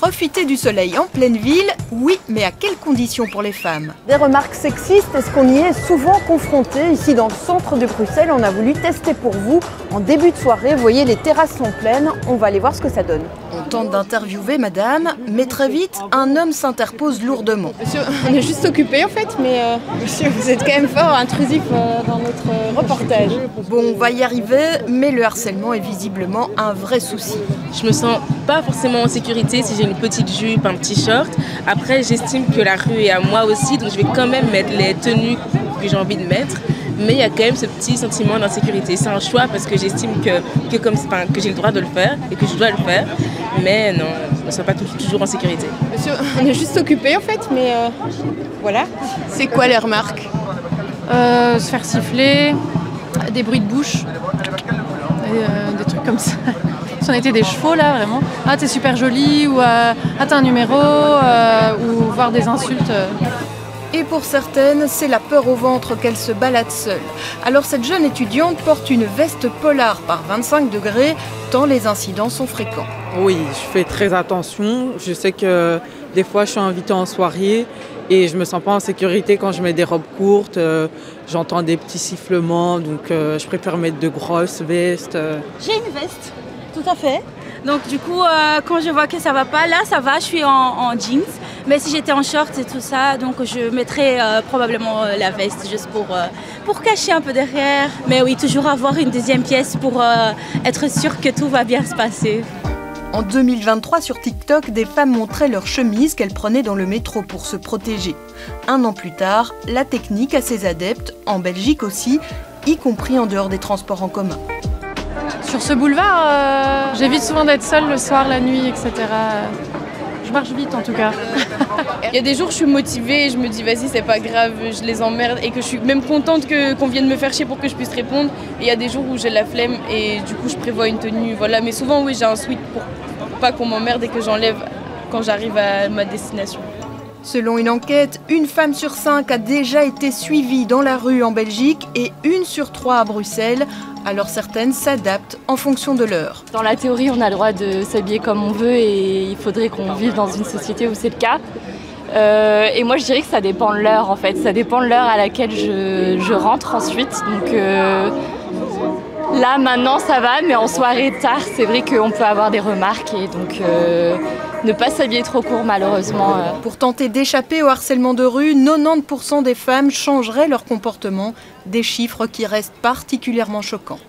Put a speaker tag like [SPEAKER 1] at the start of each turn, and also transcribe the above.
[SPEAKER 1] Profiter du soleil en pleine ville, oui, mais à quelles conditions pour les femmes?
[SPEAKER 2] Des remarques sexistes, est-ce qu'on y est souvent confronté? Ici dans le centre de Bruxelles, on a voulu tester pour vous en début de soirée. Vous voyez, les terrasses sont pleines, on va aller voir ce que ça donne.
[SPEAKER 1] On tente d'interviewer madame, mais très vite, un homme s'interpose lourdement.
[SPEAKER 3] Monsieur, on est juste occupé en fait, mais monsieur, vous êtes quand même fort intrusif dans notre reportage.
[SPEAKER 1] Bon, on va y arriver, mais le harcèlement est visiblement un vrai souci.
[SPEAKER 4] Je me sens pas forcément en sécurité si j'ai une petite jupe, un petit short. Après, j'estime que la rue est à moi aussi, donc je vais quand même mettre les tenues que j'ai envie de mettre. Mais il y a quand même ce petit sentiment d'insécurité. C'est un choix parce que j'estime que j'ai le droit de le faire et que je dois le faire. Mais non, je ne me sens pas toujours en sécurité.
[SPEAKER 3] Monsieur, on est juste occupé en fait, mais voilà. C'est quoi les remarques?
[SPEAKER 5] Se faire siffler, des bruits de bouche, des trucs comme ça. Si on était des chevaux là, vraiment. Ah, t'es super jolie, ou ah, t'as un numéro, ou voir des insultes.
[SPEAKER 1] Et pour certaines, c'est la peur au ventre qu'elle se balade seule. Alors cette jeune étudiante porte une veste polar par 25 degrés, tant les incidents sont fréquents.
[SPEAKER 6] Oui, je fais très attention. Je sais que des fois je suis invitée en soirée et je me sens pas en sécurité quand je mets des robes courtes. J'entends des petits sifflements, donc je préfère mettre de grosses vestes.
[SPEAKER 7] J'ai une veste, tout à fait. Donc du coup, quand je vois que ça va pas, là ça va, je suis en jeans. Mais si j'étais en short et tout ça, donc je mettrais probablement la veste juste pour cacher un peu derrière. Mais oui, toujours avoir une deuxième pièce pour être sûr que tout va bien se passer.
[SPEAKER 1] En 2023, sur TikTok, des femmes montraient leurs chemises qu'elles prenaient dans le métro pour se protéger. Un an plus tard, la technique a ses adeptes, en Belgique aussi, y compris en dehors des transports en commun.
[SPEAKER 5] Sur ce boulevard, j'évite souvent d'être seule le soir, la nuit, etc. Je marche vite en tout cas.
[SPEAKER 3] Il y a des jours où je suis motivée et je me dis vas-y c'est pas grave, je les emmerde et que je suis même contente qu'on vienne me faire chier pour que je puisse répondre. Et il y a des jours où j'ai la flemme et du coup je prévois une tenue, voilà. Mais souvent oui j'ai un sweat pour pas qu'on m'emmerde et que j'enlève quand j'arrive à ma destination.
[SPEAKER 1] Selon une enquête, une femme sur 5 a déjà été suivie dans la rue en Belgique et 1 sur 3 à Bruxelles. Alors certaines s'adaptent en fonction de l'heure.
[SPEAKER 8] Dans la théorie, on a le droit de s'habiller comme on veut et il faudrait qu'on vive dans une société où c'est le cas. Et moi, je dirais que ça dépend de l'heure en fait. Ça dépend de l'heure à laquelle je rentre ensuite. Donc là, maintenant, ça va, mais en soirée tard, c'est vrai qu'on peut avoir des remarques et donc ne pas s'habiller trop court malheureusement.
[SPEAKER 1] Pour tenter d'échapper au harcèlement de rue, 90% des femmes changeraient leur comportement, des chiffres qui restent particulièrement choquants.